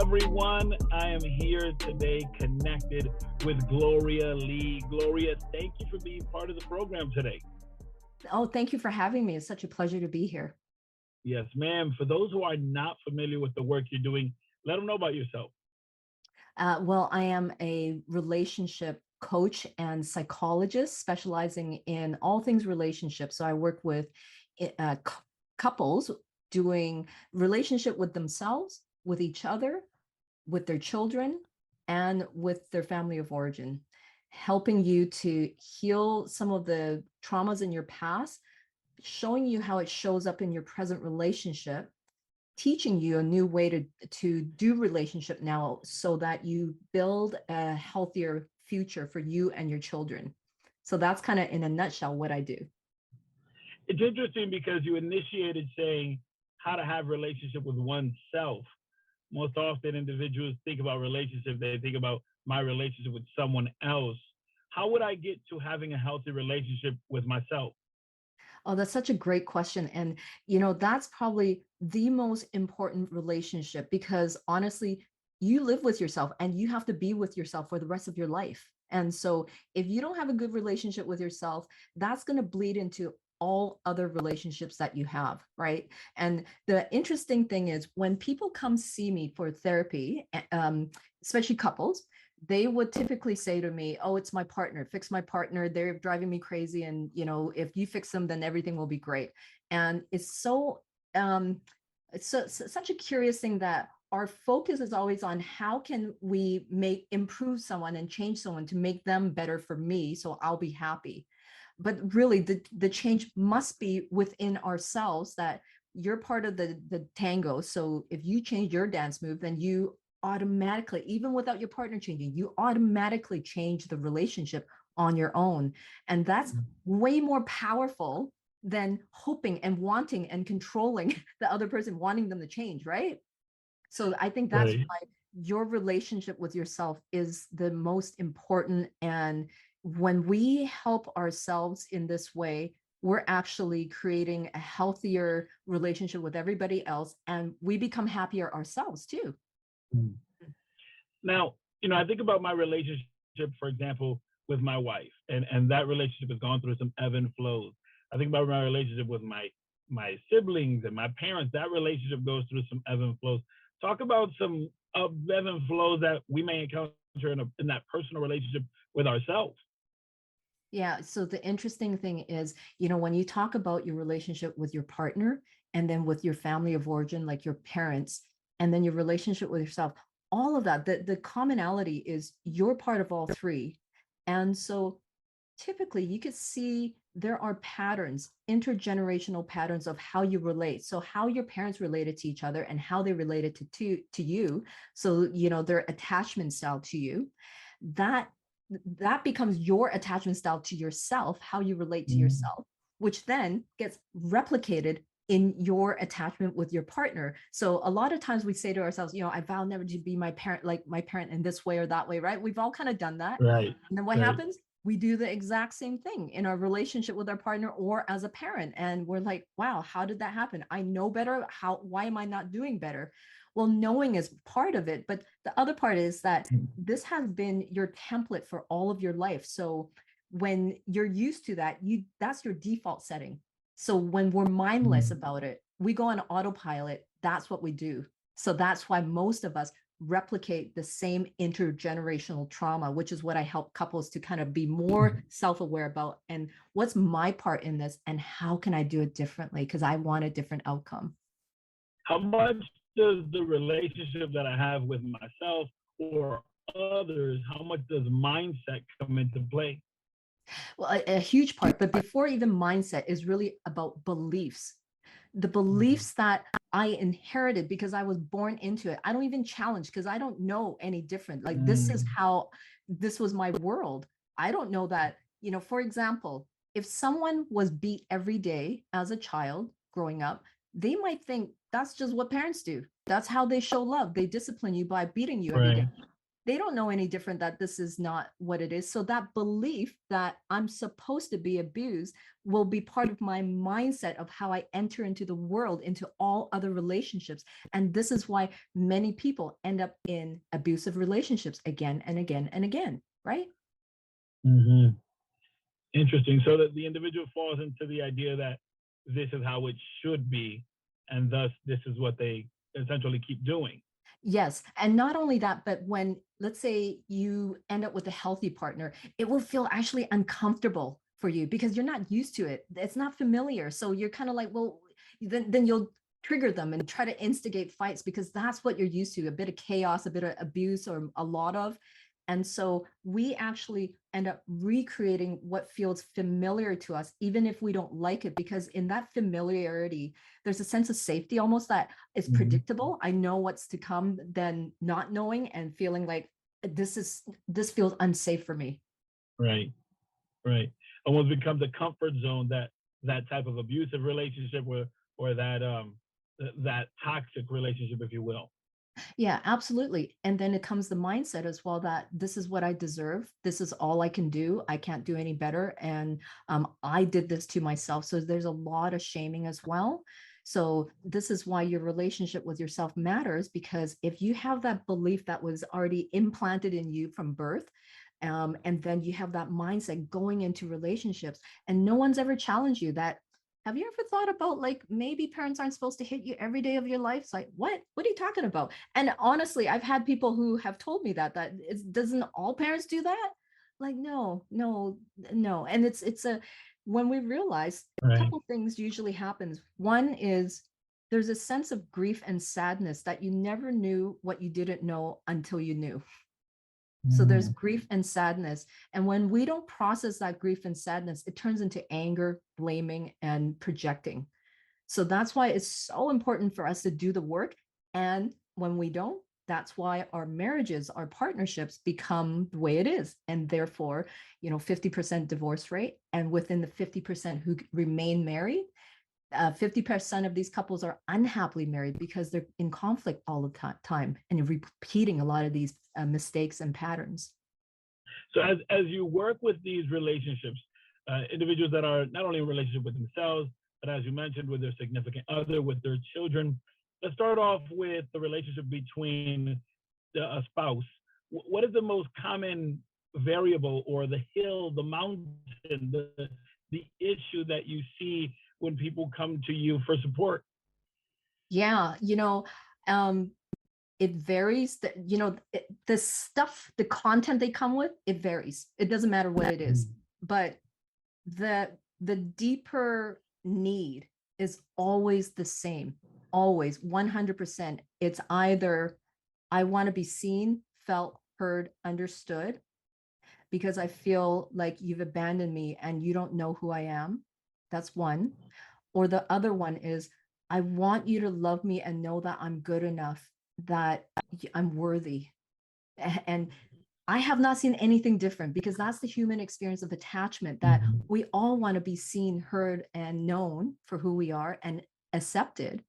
everyone. I am here today connected with Gloria Lee. Gloria, thank you for being part of the program today. Oh, thank you for having me. It's such a pleasure to be here. Yes, ma'am. For those who are not familiar with the work you're doing, let them know about yourself. Well, I am a relationship coach and psychologist specializing in all things relationships. So I work with couples doing relationship with themselves, with each other, with their children, and with their family of origin, helping you to heal some of the traumas in your past, showing you how it shows up in your present relationship, teaching you a new way to do relationship now so that you build a healthier future for you and your children. So that's kind of in a nutshell what I do. It's interesting because you initiated saying how to have relationship with oneself. Most often individuals think about relationship, they think about my relationship with someone else. How would I get to having a healthy relationship with myself? Oh, that's such a great question. And, that's probably the most important relationship because honestly, you live with yourself and you have to be with yourself for the rest of your life. And so if you don't have a good relationship with yourself, that's going to bleed into all other relationships that you have, right? And the interesting thing is when people come see me for therapy, especially couples, they would typically say to me, oh, it's my partner, fix my partner, they're driving me crazy, and if you fix them then everything will be great. And it's such a curious thing that our focus is always on how can we improve someone and change someone to make them better for me so I'll be happy. But really the change must be within ourselves, that you're part of the tango. So if you change your dance move, then you automatically, even without your partner changing, you automatically change the relationship on your own. And that's way more powerful than hoping and wanting and controlling the other person, wanting them to change, right? So I think that's Right. why your relationship with yourself is the most important. And when we help ourselves in this way, we're actually creating a healthier relationship with everybody else, and we become happier ourselves too. Mm. Now, I think about my relationship, for example, with my wife, and that relationship has gone through some ebb and flows. I think about my relationship with my siblings and my parents. That relationship goes through some ebb and flows. Talk about some ebb and flows that we may encounter in that personal relationship with ourselves. Yeah. So the interesting thing is, when you talk about your relationship with your partner and then with your family of origin, like your parents, and then your relationship with yourself, all of that, the commonality is you're part of all three. And so typically you could see there are patterns, intergenerational patterns of how you relate. So how your parents related to each other and how they related to you. So, their attachment style to you, that that becomes your attachment style to yourself, how you relate to Mm. yourself, which then gets replicated in your attachment with your partner. So a lot of times we say to ourselves, I vow never to be my parent, like my parent in this way or that way, right? We've all kind of done that. Right. And then what Right. happens? We do the exact same thing in our relationship with our partner or as a parent. And we're like, wow, how did that happen? I know better. Why am I not doing better? Well, knowing is part of it. But the other part is that this has been your template for all of your life. So when you're used to that, that's your default setting. So when we're mindless Mm. about it, we go on autopilot. That's what we do. So that's why most of us replicate the same intergenerational trauma, which is what I help couples to kind of be more self-aware about. And what's my part in this? And how can I do it differently? Because I want a different outcome. How much does the relationship that I have with myself or others, how much does mindset come into play? Well, a huge part, but before even mindset is really about beliefs. The Mhm. beliefs that I inherited because I was born into it. I don't even challenge because I don't know any different. Like Mm. this was my world. I don't know that, for example, if someone was beat every day as a child growing up, they might think that's just what parents do. That's how they show love. They discipline you by beating you every day. Right. They don't know any different, that this is not what it is. So that belief that I'm supposed to be abused will be part of my mindset of how I enter into the world, into all other relationships. And this is why many people end up in abusive relationships again and again and again, right? Hmm. Interesting. So that the individual falls into the idea that this is how it should be, and thus this is what they essentially keep doing. Yes. And not only that, but when, let's say, you end up with a healthy partner, it will feel actually uncomfortable for you because you're not used to it. It's not familiar. So you're kind of like, well, then you'll trigger them and try to instigate fights because that's what you're used to, a bit of chaos, a bit of abuse, or a lot of. And so we actually end up recreating what feels familiar to us, even if we don't like it, because in that familiarity, there's a sense of safety almost that is Hmm. predictable. I know what's to come, than not knowing and feeling like this feels unsafe for me. Right. Right. Almost becomes a comfort zone, that that type of abusive relationship, or that that toxic relationship, if you will. Yeah, absolutely. And then it comes the mindset as well that this is what I deserve. This is all I can do. I can't do any better. And I did this to myself. So there's a lot of shaming as well. So this is why your relationship with yourself matters, because if you have that belief that was already implanted in you from birth, and then you have that mindset going into relationships, and no one's ever challenged you that, have you ever thought about, like, maybe parents aren't supposed to hit you every day of your life? It's like, what are you talking about? And honestly, I've had people who have told me that doesn't all parents do that? Like, no, no, no. And it's a, when we realize, a Right. couple things usually happens. One is there's a sense of grief and sadness that you never knew what you didn't know until you knew. So there's Mm. grief and sadness. And when we don't process that grief and sadness, it turns into anger, blaming, and projecting. So that's why it's so important for us to do the work. And when we don't, that's why our marriages, our partnerships become the way it is. And therefore, 50% divorce rate. And within the 50% who remain married, 50% of these couples are unhappily married because they're in conflict all the time and repeating a lot of these mistakes and patterns. So as you work with these relationships, individuals that are not only in relationship with themselves, but as you mentioned, with their significant other, with their children. Let's start off with the relationship between a spouse. What is the most common variable, or the hill, the mountain, the issue that you see when people come to you for support? Yeah, um, it varies. The stuff, the content they come with, it varies. It doesn't matter what it is, but the deeper need is always the same, always 100%. It's either I want to be seen, felt, heard, understood, because I feel like you've abandoned me and you don't know who I am. That's one. Or the other one is, I want you to love me and know that I'm good enough, that I'm worthy. And I have not seen anything different, because that's the human experience of attachment, that Mhm. we all want to be seen, heard, and known for who we are and accepted.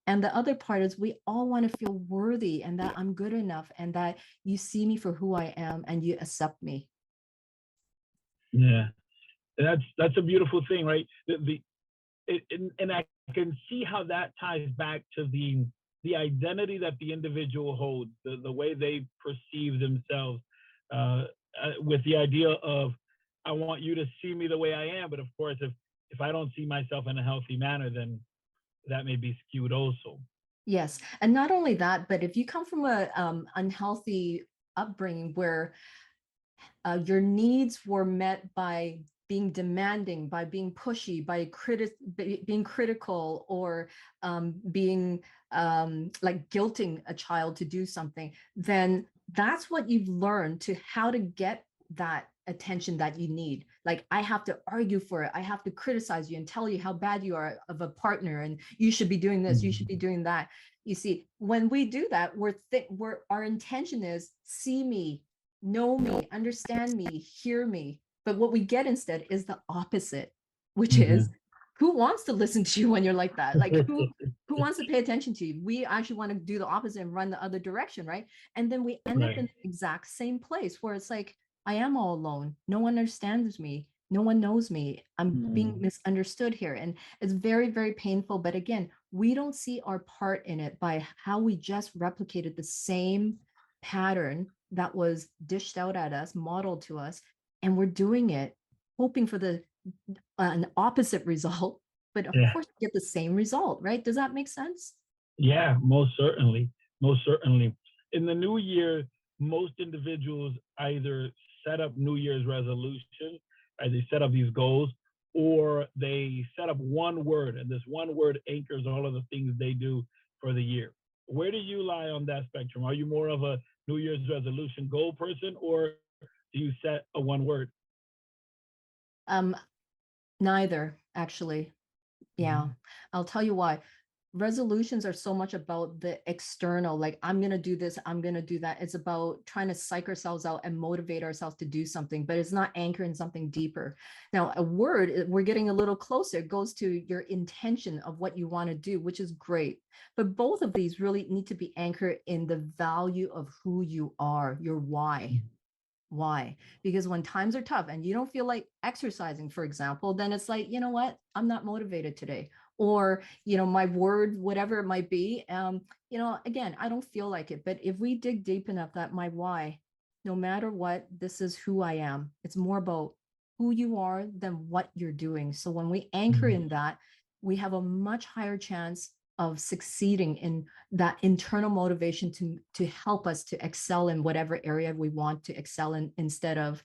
And the other part is, we all want to feel worthy and that I'm good enough and that you see me for who I am and you accept me. Yeah, that's a beautiful thing, right? And I can see how that ties back to the identity that the individual holds, the way they perceive themselves, uh, with the idea of, I want you to see me the way I am, but of course, if I don't see myself in a healthy manner, then that may be skewed also. Yes. And not only that, but if you come from a unhealthy upbringing where your needs were met by being demanding, by being pushy, by being critical, or being like guilting a child to do something, then that's what you've learned to how to get that attention that you need. Like, I have to argue for it. I have to criticize you and tell you how bad you are of a partner, and you should be doing this, you should be Mhm. doing that. You see, when we do that, we're our intention is, see me, know me, understand me, hear me. But what we get instead is the opposite, which is Mhm. who wants to listen to you when you're like that? Like who wants to pay attention to you? We actually want to do the opposite and run the other direction, right? And then we end up in the exact same place where it's like, I am all alone. No one understands me. No one knows me. I'm being misunderstood here. And it's very, very painful. But again, we don't see our part in it by how we just replicated the same pattern that was dished out at us, modeled to us, and we're doing it, hoping for an opposite result, but of course you get the same result, right? Does that make sense? Yeah, most certainly. Most certainly. In the new year, most individuals either set up New Year's resolutions, or they set up these goals, or they set up one word, and this one word anchors all of the things they do for the year. Where do you lie on that spectrum? Are you more of a New Year's resolution goal person, or do you set a one word? Neither, actually. Yeah. I'll tell you why. Resolutions are so much about the external, like I'm going to do this, I'm going to do that. It's about trying to psych ourselves out and motivate ourselves to do something, but it's not anchoring something deeper. Now, a word, we're getting a little closer. It goes to your intention of what you want to do, which is great. But both of these really need to be anchored in the value of who you are, your why. Why? Because when times are tough and you don't feel like exercising, for example, then it's like, you know what? I'm not motivated today. Or, my word, whatever it might be, again, I don't feel like it. But if we dig deep enough, that my why, no matter what, this is who I am. It's more about who you are than what you're doing. So when we anchor in that, we have a much higher chance of succeeding in that internal motivation to help us to excel in whatever area we want to excel in, instead of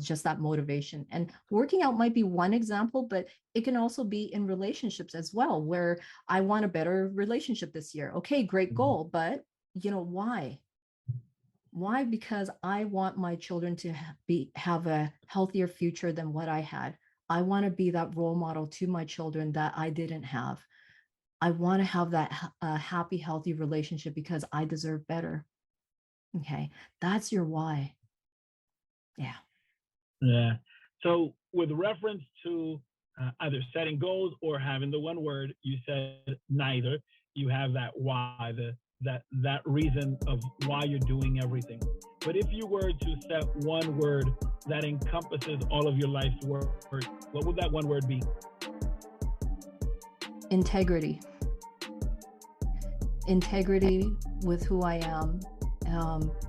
just that motivation. And working out might be one example, but it can also be in relationships as well, where I want a better relationship this year. Okay, great goal, but why? Why? Because I want my children to have a healthier future than what I had. I want to be that role model to my children that I didn't have. I want to have that happy, healthy relationship because I deserve better. Okay, that's your why. Yeah. Yeah. So, with reference to either setting goals or having the one word, you said neither. You have that why, that reason of why you're doing everything. But if you were to set one word that encompasses all of your life's work, what would that one word be? Integrity. Integrity with who I am.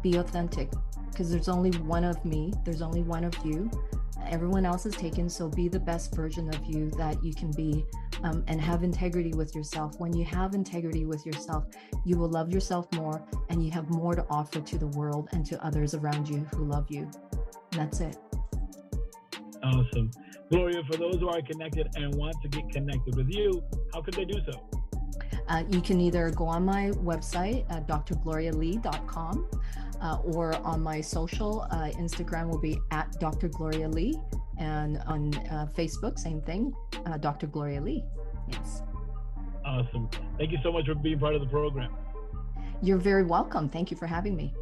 Be authentic, because there's only one of me. There's only one of you. Everyone else is taken. So be the best version of you that you can be, and have integrity with yourself. When you have integrity with yourself, you will love yourself more, and you have more to offer to the world and to others around you who love you. And that's it. Awesome. Gloria, for those who are connected and want to get connected with you, how could they do so? You can either go on my website at drglorialee.com, or on my social. Instagram will be at Dr. Gloria Lee, and on Facebook, same thing, Dr. Gloria Lee. Yes. Awesome. Thank you so much for being part of the program. You're very welcome. Thank you for having me.